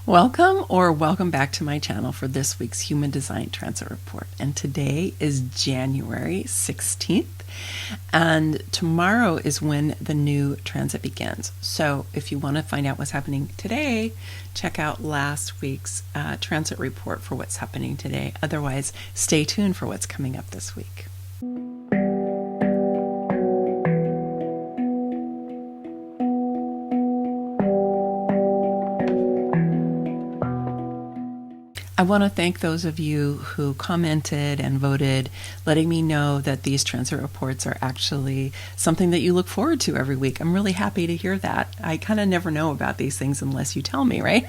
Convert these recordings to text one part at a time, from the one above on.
Welcome back to my channel for this week's Human Design Transit Report. And today is January 16th, and tomorrow is when the new transit begins. So if you want to find out what's happening today, check out last week's transit report for what's happening today. Otherwise, stay tuned for what's coming up this week. I want to thank those of you who commented and voted, letting me know that these transit reports are actually something that you look forward to every week. I'm really happy to hear that. I kind of never know about these things unless you tell me, right?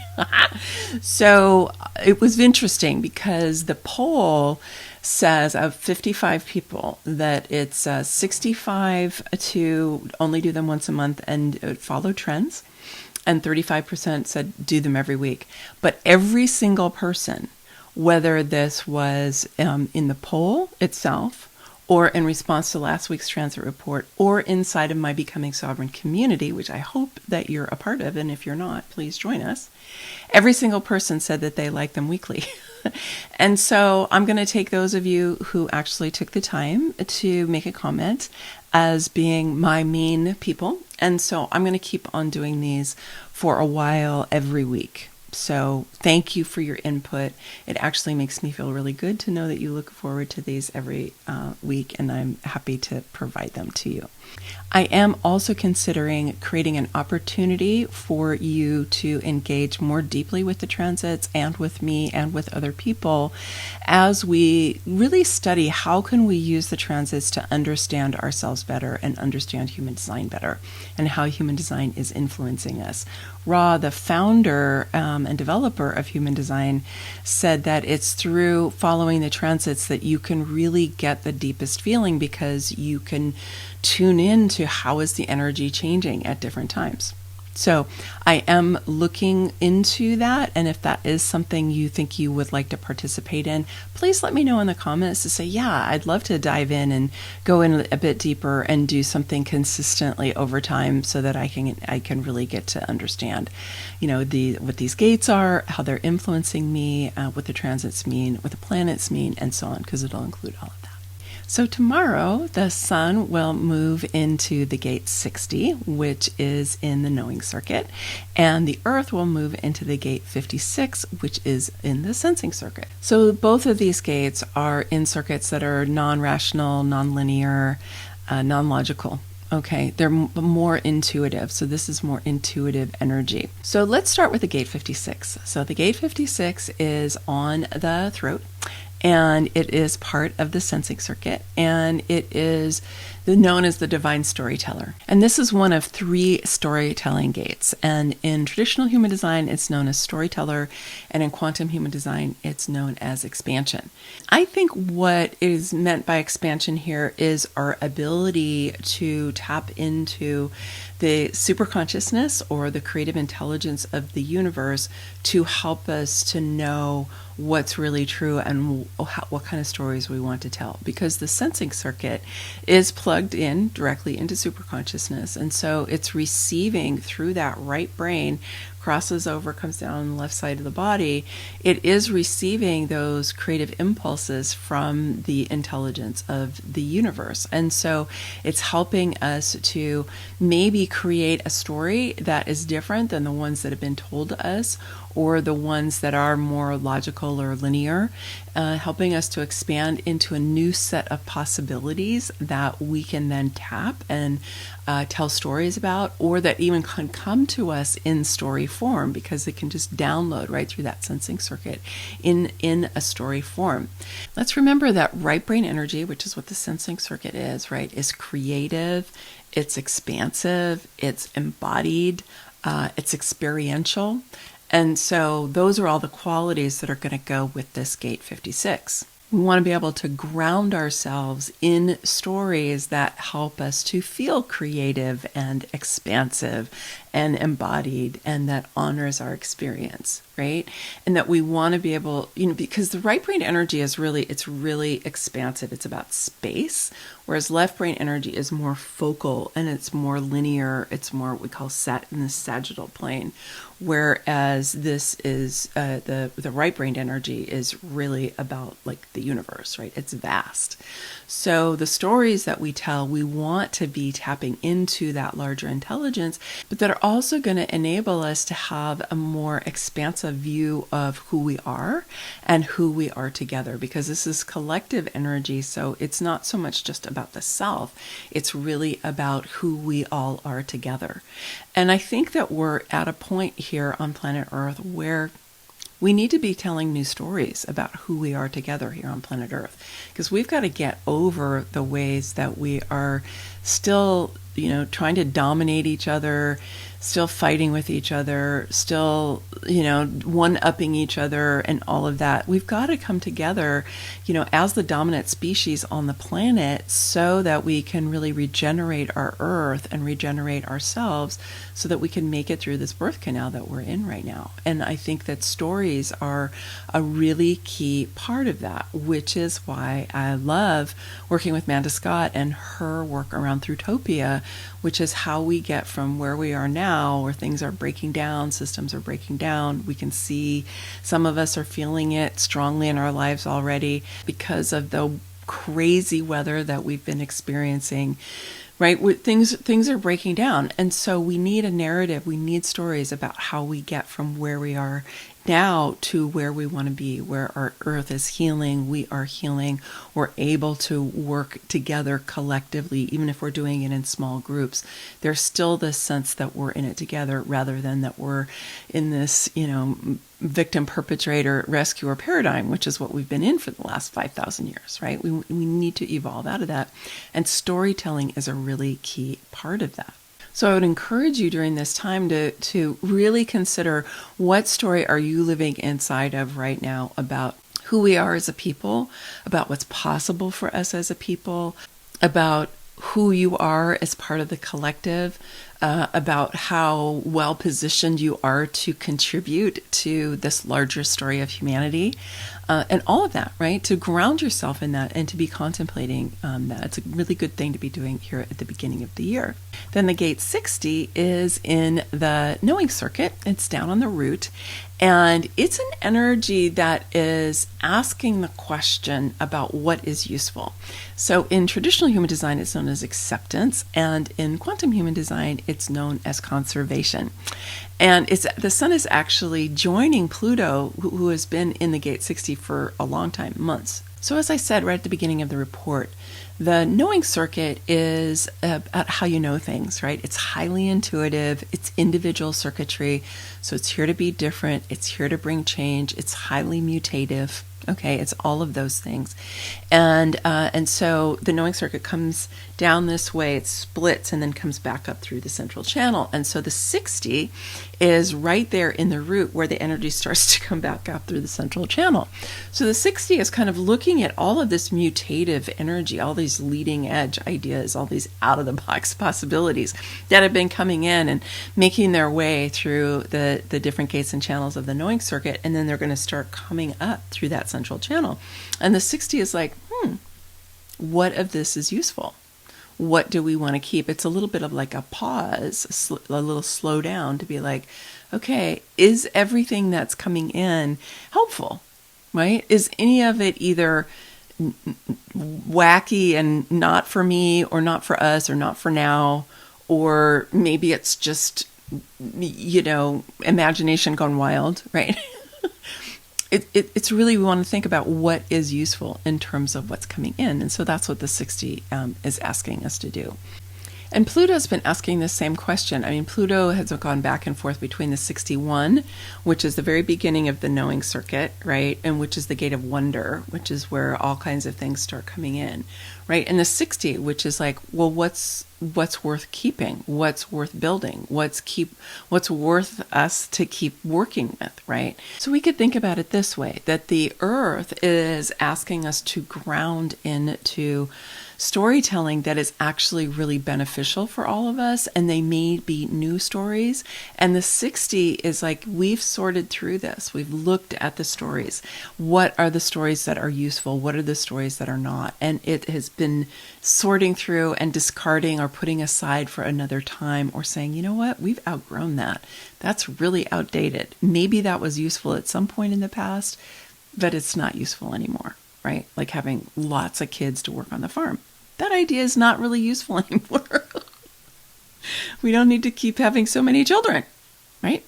So it was interesting because the poll says of 55 people that it's 65 to only do them once a month and follow trends. And 35% said do them every week. But every single person, whether this was in the poll itself, or in response to last week's transit report, or inside of my Becoming Sovereign community, which I hope that you're a part of, and if you're not, please join us. Every single person said that they like them weekly. And so I'm going to take those of you who actually took the time to make a comment as being my main people. And so I'm going to keep on doing these for a while every week. So thank you for your input. It actually makes me feel really good to know that you look forward to these every week, and I'm happy to provide them to you. I am also considering creating an opportunity for you to engage more deeply with the transits and with me and with other people as we really study how can we use the transits to understand ourselves better and understand human design better and how human design is influencing us. Ra, the founder and developer of human design, said that it's through following the transits that you can really get the deepest feeling because you can tune in to how is the energy changing at different times. So I am looking into that, and if that is something you think you would like to participate in, please let me know in the comments to say, yeah, I'd love to dive in and go in a bit deeper and do something consistently over time so that I can really get to understand, what these gates are, how they're influencing me, what the transits mean, what the planets mean, and so on, because it'll include all of that. So tomorrow, the sun will move into the gate 60, which is in the knowing circuit, and the earth will move into the gate 56, which is in the sensing circuit. So both of these gates are in circuits that are non-rational, non-linear, non-logical. Okay, they're more intuitive. So this is more intuitive energy. So let's start with the gate 56. So the gate 56 is on the throat, and it is part of the sensing circuit, and it is known as the divine storyteller. And this is one of 3 storytelling gates. And in traditional human design, it's known as storyteller, and in quantum human design, it's known as expansion. I think what is meant by expansion here is our ability to tap into the superconsciousness or the creative intelligence of the universe to help us to know what's really true and what kind of stories we want to tell, because the sensing circuit is plugged in directly into superconsciousness, and so it's receiving through that right brain, crosses over, comes down on the left side of the body. It is receiving those creative impulses from the intelligence of the universe, and so it's helping us to maybe create a story that is different than the ones that have been told to us, or the ones that are more logical or linear, helping us to expand into a new set of possibilities that we can then tap and tell stories about, or that even can come to us in story form, because it can just download right through that sensing circuit in a story form. Let's remember that right brain energy, which is what the sensing circuit is, right, is creative, it's expansive, it's embodied, it's experiential. And so those are all the qualities that are going to go with this gate 56. We want to be able to ground ourselves in stories that help us to feel creative and expansive and embodied, and that honors our experience, right? And that we want to be able, because the right brain energy is it's really expansive. It's about space, whereas left brain energy is more focal and it's more linear. It's more what we call set in the sagittal plane, whereas this is the right-brained energy is really about like the universe, right? It's vast. So the stories that we tell, we want to be tapping into that larger intelligence, but that are also going to enable us to have a more expansive view of who we are and who we are together, because this is collective energy. So it's not so much just about the self, it's really about who we all are together. And I think that we're at a point here on planet Earth where we need to be telling new stories about who we are together here on planet Earth, because we've got to get over the ways that we are still, trying to dominate each other, still fighting with each other, still, one-upping each other and all of that. We've got to come together, as the dominant species on the planet so that we can really regenerate our Earth and regenerate ourselves so that we can make it through this birth canal that we're in right now. And I think that stories are a really key part of that, which is why I love working with Manda Scott and her work around Throughtopia, which is how we get from where we are now, where things are breaking down, systems are breaking down. We can see some of us are feeling it strongly in our lives already because of the crazy weather that we've been experiencing, right? Things are breaking down. And so we need a narrative. We need stories about how we get from where we are now to where we want to be, where our Earth is healing, we are healing, we're able to work together collectively, even if we're doing it in small groups. There's still this sense that we're in it together rather than that we're in this, victim, perpetrator, rescuer paradigm, which is what we've been in for the last 5,000 years, right? We need to evolve out of that. And storytelling is a really key part of that. So I would encourage you during this time to really consider, what story are you living inside of right now about who we are as a people, about what's possible for us as a people, about who you are as part of the collective, about how well positioned you are to contribute to this larger story of humanity, and all of that, right? To ground yourself in that and to be contemplating that. It's a really good thing to be doing here at the beginning of the year. Then the gate 60 is in the knowing circuit. It's down on the root. And it's an energy that is asking the question about what is useful. So in traditional human design, it's known as acceptance. And in quantum human design, it's known as conservation. And the sun is actually joining Pluto, who has been in the gate 60 for a long time, months. So as I said right at the beginning of the report, the knowing circuit is about how you know things, right? It's highly intuitive. It's individual circuitry. So it's here to be different. It's here to bring change. It's highly mutative. Okay, it's all of those things. And so the knowing circuit comes down this way, it splits and then comes back up through the central channel. And so the 60 is right there in the root where the energy starts to come back up through the central channel. So the 60 is kind of looking at all of this mutative energy, all these leading edge ideas, all these out of the box possibilities that have been coming in and making their way through the different gates and channels of the knowing circuit. And then they're going to start coming up through that central channel. And the 60 is like, what of this is useful? What do we want to keep? It's a little bit of like a pause, a little slow down to be like, okay, is everything that's coming in helpful, right? Is any of it either wacky and not for me or not for us or not for now, or maybe it's just, imagination gone wild, right? It's really, we want to think about what is useful in terms of what's coming in. And so that's what the 60 is asking us to do. And Pluto's been asking the same question. I mean, Pluto has gone back and forth between the 61, which is the very beginning of the knowing circuit, right? And which is the gate of wonder, which is where all kinds of things start coming in, right? And the 60, which is like, well, what's worth keeping? What's worth building? What's worth us to keep working with, right? So we could think about it this way, that the earth is asking us to ground into storytelling that is actually really beneficial for all of us, and they may be new stories. And the 60 is like, we've sorted through this. We've looked at the stories. What are the stories that are useful? What are the stories that are not? And it has been sorting through and discarding or putting aside for another time, or saying, you know what, we've outgrown that. That's really outdated. Maybe that was useful at some point in the past, but it's not useful anymore, right? Like having lots of kids to work on the farm. That idea is not really useful anymore. We don't need to keep having so many children, right?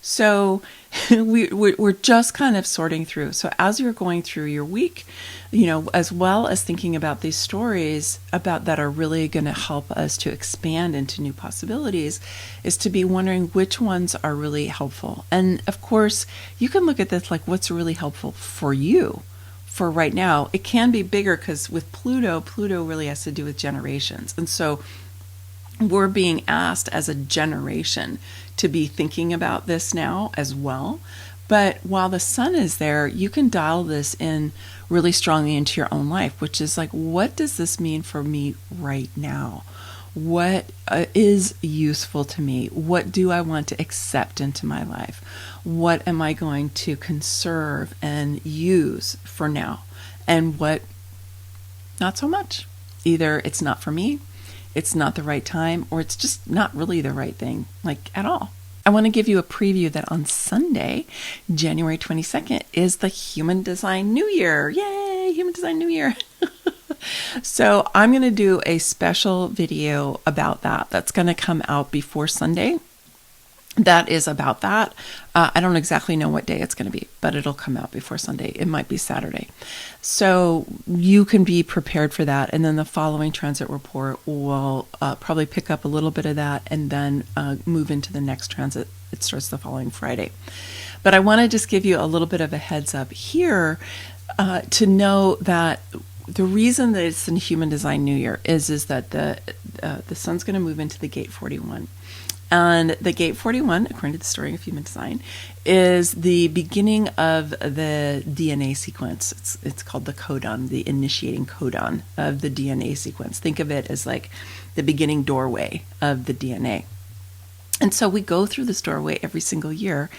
So we're just kind of sorting through. So as you're going through your week, as well as thinking about these stories about that are really going to help us to expand into new possibilities, is to be wondering which ones are really helpful. And of course, you can look at this like what's really helpful for you for right now. It can be bigger because with Pluto really has to do with generations. And so we're being asked as a generation to be thinking about this now as well. But while the sun is there, you can dial this in really strongly into your own life, which is like, what does this mean for me right now? What is useful to me? What do I want to accept into my life? What am I going to conserve and use for now? And what not so much? Either it's not for me, it's not the right time, or it's just not really the right thing, like at all. I want to give you a preview that on Sunday, January 22nd, is the Human Design New Year. Yay, Human Design New Year. So I'm going to do a special video about that. That's going to come out before Sunday. That is about that. I don't exactly know what day it's going to be, but it'll come out before Sunday. It might be Saturday. So you can be prepared for that. And then the following transit report will probably pick up a little bit of that and then move into the next transit. It starts the following Friday. But I want to just give you a little bit of a heads up here to know that the reason that it's in Human Design New Year is that the sun's going to move into the Gate 41. And the Gate 41, according to the Story of Human Design, is the beginning of the DNA sequence. It's called the codon, the initiating codon of the DNA sequence. Think of it as like the beginning doorway of the DNA. And so we go through this doorway every single year,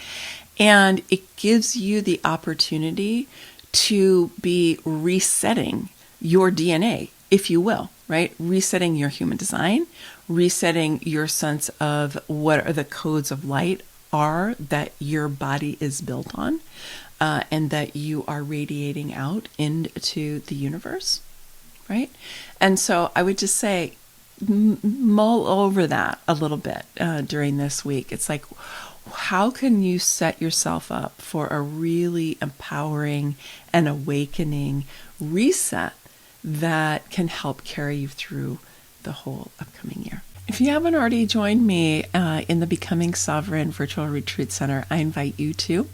and it gives you the opportunity to be resetting your DNA, if you will, right? Resetting your human design, resetting your sense of what are the codes of light are that your body is built on, and that you are radiating out into the universe, right? And so I would just say, mull over that a little bit during this week. It's like, how can you set yourself up for a really empowering and awakening reset that can help carry you through the whole upcoming year? If you haven't already joined me in the Becoming Sovereign Virtual Retreat Center, I invite you to.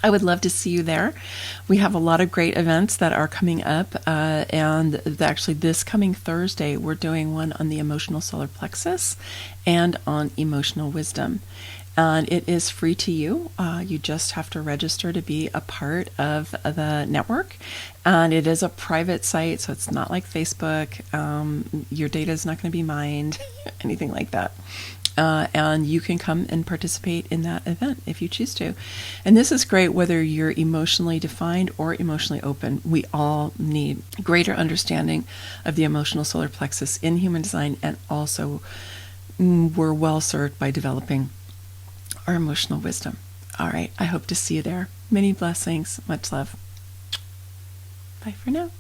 I would love to see you there. We have a lot of great events that are coming up, and actually this coming Thursday, we're doing one on the emotional solar plexus and on emotional wisdom. And it is free to you. You just have to register to be a part of the network. And it is a private site, so it's not like Facebook. Your data is not going to be mined, anything like that. And you can come and participate in that event if you choose to. And this is great whether you're emotionally defined or emotionally open. We all need greater understanding of the emotional solar plexus in human design, and also we're well served by developing our emotional wisdom. All right, I hope to see you there. Many blessings, much love. Bye for now.